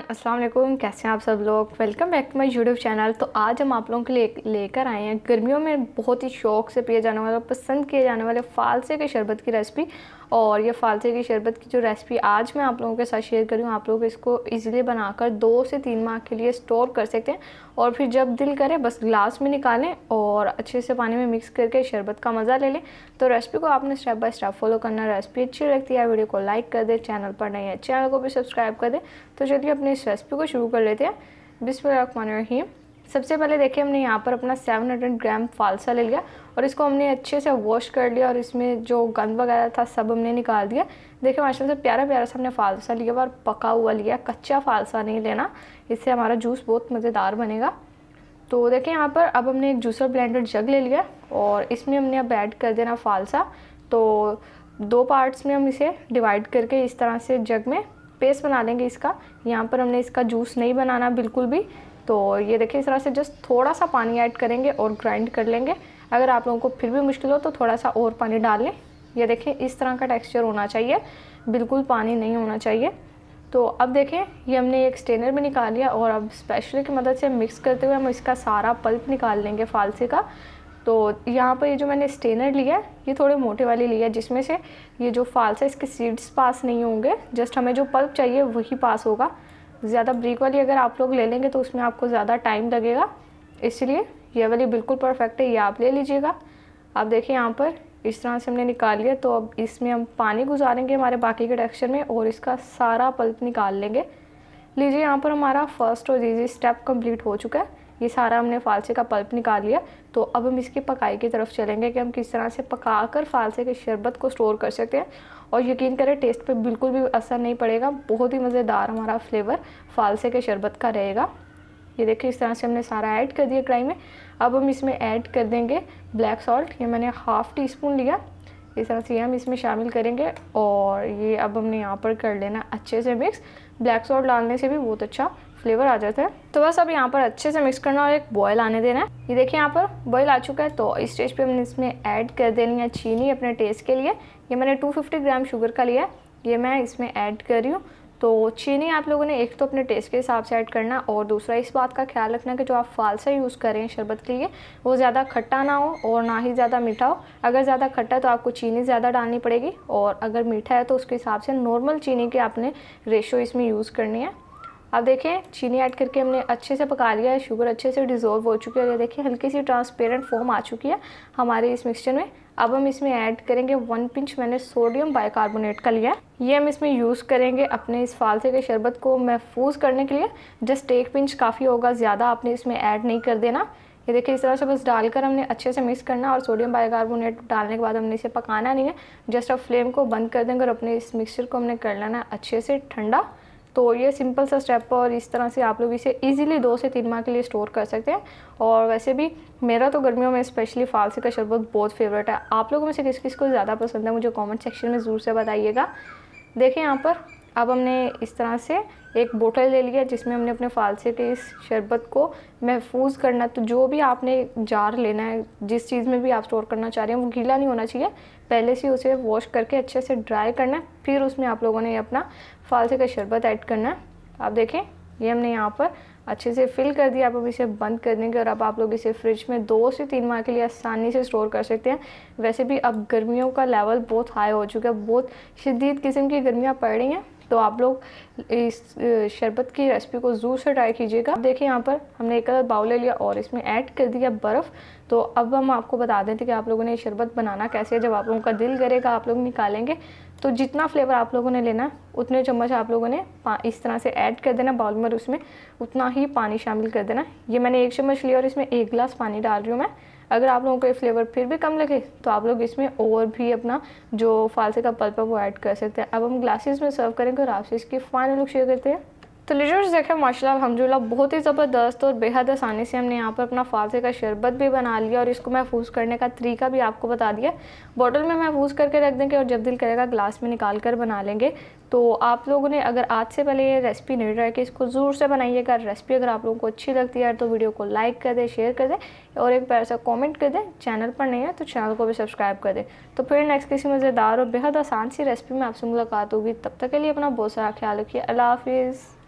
अस्सलाम वालेकुम, कैसे हैं आप सब लोग। Welcome back to my YouTube channel. तो आज हम आप लोगों के लिए लेकर आए हैं गर्मियों में बहुत ही शौक से पिए जाने वाला, पसंद किए जाने वाले फालसे के शरबत की रेसिपी। और ये फालसे की शरबत की जो रेसिपी आज मैं आप लोगों के साथ शेयर करूँ, आप लोग इसको इजीली बनाकर 2 से 3 माह के लिए स्टोर कर सकते हैं। और फिर जब दिल करे बस ग्लास में निकालें और अच्छे से पानी में मिक्स करके शरबत का मज़ा ले लें। तो रेसिपी को आपने स्टेप बाय स्टेप फॉलो करना। रेसिपी अच्छी लगती है वीडियो को लाइक कर दें, चैनल पर नए हैं चैनल को भी सब्सक्राइब कर दें। तो चलिए अपनी इस रेसिपी को शुरू कर लेते हैं। बिस्मिल्लाहिर्रहमानिर्रहीम। सबसे पहले देखिए हमने यहाँ पर अपना 700 ग्राम फालसा ले लिया और इसको हमने अच्छे से वॉश कर लिया और इसमें जो गंद वगैरह था सब हमने निकाल दिया। देखिए माशाल्लाह से प्यारा प्यारा सा हमने फालसा लिया और पका हुआ लिया, कच्चा फालसा नहीं लेना, इससे हमारा जूस बहुत मज़ेदार बनेगा। तो देखिए यहाँ पर अब हमने एक जूसर ब्लेंडर जग ले लिया और इसमें हमने अब ऐड कर देना फालसा। तो 2 पार्ट्स में हम इसे डिवाइड करके इस तरह से जग में पेस्ट बना लेंगे इसका। यहाँ पर हमने इसका जूस नहीं बनाना बिल्कुल भी। तो ये देखिए इस तरह से जस्ट थोड़ा सा पानी ऐड करेंगे और ग्राइंड कर लेंगे। अगर आप लोगों को फिर भी मुश्किल हो तो थोड़ा सा और पानी डाल लें। ये देखिए इस तरह का टेक्सचर होना चाहिए, बिल्कुल पानी नहीं होना चाहिए। तो अब देखें ये हमने एक स्ट्रेनर में निकाल लिया और अब स्पैचुला की मदद से मिक्स करते हुए हम इसका सारा पल्प निकाल लेंगे फालसे का। तो यहाँ पर ये जो मैंने स्ट्रेनर लिया है ये थोड़े मोटे वाली लिया है, जिसमें से ये जो फालसा इसके सीड्स पास नहीं होंगे, जस्ट हमें जो पल्प चाहिए वही पास होगा। ज़्यादा ब्रीक वाली अगर आप लोग ले लेंगे तो उसमें आपको ज़्यादा टाइम लगेगा, इसलिए ये वाली बिल्कुल परफेक्ट है, ये आप ले लीजिएगा। आप देखिए यहाँ पर इस तरह से हमने निकाल लिया। तो अब इसमें हम पानी गुजारेंगे हमारे बाकी के टेक्सचर में और इसका सारा पल्प निकाल लेंगे। लीजिए यहाँ पर हमारा फर्स्ट और इजी स्टेप कंप्लीट हो चुका है। ये सारा हमने फालसे का पल्प निकाल लिया। तो अब हम इसकी पकाई की तरफ चलेंगे कि हम किस तरह से पकाकर फालसे के शरबत को स्टोर कर सकते हैं। और यकीन करें टेस्ट पे बिल्कुल भी असर नहीं पड़ेगा, बहुत ही मज़ेदार हमारा फ्लेवर फालसे के शरबत का रहेगा। ये देखिए इस तरह से हमने सारा ऐड कर दिया कढ़ाई में। अब हम इसमें ऐड कर देंगे ब्लैक सॉल्ट, ये मैंने ½ टीस्पून लिया। इस तरह से हम इसमें शामिल करेंगे और ये अब हमने यहाँ पर कर लेना अच्छे से मिक्स। ब्लैक सॉल्ट डालने से भी बहुत अच्छा फ्लेवर आ जाता है। तो बस अब यहाँ पर अच्छे से मिक्स करना और एक बॉयल आने देना है। ये देखिए यहाँ पर बॉयल आ चुका है। तो इस स्टेज पे हमने इसमें ऐड कर देनी है चीनी अपने टेस्ट के लिए। ये मैंने 250 ग्राम शुगर का लिया है, ये मैं इसमें ऐड कर रही हूँ। तो चीनी आप लोगों ने एक तो अपने टेस्ट के हिसाब से ऐड करना और दूसरा इस बात का ख्याल रखना कि जो आप फालसा यूज़ कर रहे हैं शरबत के लिए वो ज़्यादा खट्टा ना हो और ना ही ज़्यादा मीठा हो। अगर ज़्यादा खट्टा है तो आपको चीनी ज़्यादा डालनी पड़ेगी और अगर मीठा है तो उसके हिसाब से नॉर्मल चीनी के आपने रेशो इसमें यूज़ करनी है। अब देखें चीनी ऐड करके हमने अच्छे से पका लिया है, शुगर अच्छे से डिज़ोल्व हो चुकी है। ये देखिए हल्की सी ट्रांसपेरेंट फॉर्म आ चुकी है हमारे इस मिक्सचर में। अब हम इसमें ऐड करेंगे 1 पिंच मैंने सोडियम बाइकार्बोनेट का लिया है। ये हम इसमें यूज़ करेंगे अपने इस फालसे के शरबत को महफूज करने के लिए। जस्ट 1 पिंच काफ़ी होगा, ज़्यादा आपने इसमें ऐड नहीं कर देना। ये देखिए इस तरह से बस डालकर हमने अच्छे से मिक्स करना और सोडियम बाइकार्बोनेट डालने के बाद हमने इसे पकाना नहीं है, जस्ट अब फ्लेम को बंद कर देंगे और अपने इस मिक्सचर को हमने कर लेना अच्छे से ठंडा। तो ये सिंपल सा स्टेप है और इस तरह से आप लोग इसे इजीली 2 से 3 माह के लिए स्टोर कर सकते हैं। और वैसे भी मेरा तो गर्मियों में स्पेशली फालसे का शरबत बहुत फेवरेट है। आप लोगों में से किस किस को ज़्यादा पसंद है मुझे कमेंट सेक्शन में ज़रूर से बताइएगा। देखिए यहाँ पर अब हमने इस तरह से एक बोतल ले लिया जिसमें हमने अपने फालसे के इस शरबत को महफूज करना। तो जो भी आपने जार लेना है, जिस चीज़ में भी आप स्टोर करना चाह रहे हैं वो गीला नहीं होना चाहिए, पहले से उसे वॉश करके अच्छे से ड्राई करना है, फिर उसमें आप लोगों ने अपना फालसे का शरबत ऐड करना है। आप देखें ये हमने यहाँ पर अच्छे से फिल कर दिया। अब हम इसे बंद कर देंगे और अब आप लोग इसे फ्रिज में 2 से 3 माह के लिए आसानी से स्टोर कर सकते हैं। वैसे भी अब गर्मियों का लेवल बहुत हाई हो चुका है, बहुत शदीद किस्म की गर्मियाँ पड़ रही हैं। तो आप लोग इस शरबत की रेसिपी को ज़रूर से ट्राई कीजिएगा। देखिए यहाँ पर हमने एक अदर बाउल ले लिया और इसमें ऐड कर दिया बर्फ़। तो अब हम आपको बता देते कि आप लोगों ने ये शरबत बनाना कैसे है। जब आप लोगों का दिल करेगा आप लोग निकालेंगे तो जितना फ्लेवर आप लोगों ने लेना उतने चम्मच आप लोगों ने इस तरह से ऐड कर देना बाउल में और उसमें उतना ही पानी शामिल कर देना। ये मैंने 1 चम्मच लिया और इसमें 1 गिलास पानी डाल रही हूँ मैं। अगर आप लोगों को ये फ्लेवर फिर भी कम लगे तो आप लोग इसमें और भी अपना जो फालसे का पल्प है वो ऐड कर सकते हैं। अब हम ग्लासेस में सर्व करेंगे और आपसे इसकी फाइनल लुक शेयर करते हैं। तो लीजिए देखें माशाल्लाह अल्हम्दुलिल्लाह बहुत ही ज़बरदस्त और बेहद आसानी से हमने यहाँ पर अपना फालसे का शरबत भी बना लिया और इसको महफूज करने का तरीका भी आपको बता दिया। बोतल में महफूज करके रख देंगे और जब दिल करेगा ग्लास में निकाल कर बना लेंगे। तो आप लोगों ने अगर आज से पहले ये रेसिपी नहीं ट्राई की इसको ज़रूर से बनाइएगा। रेसिपी अगर आप लोगों को अच्छी लगती है तो वीडियो को लाइक कर दें, शेयर कर दें और एक प्यारा सा कॉमेंट कर दें। चैनल पर नहीं है तो चैनल को भी सब्सक्राइब कर दें। तो फिर नेक्स्ट किसी मज़ेदार और बेहद आसान सी रेसिपी में आपसे मुलाकात होगी। तब तक के लिए अपना बहुत सारा ख्याल रखिए। अल्लाह हाफिज़।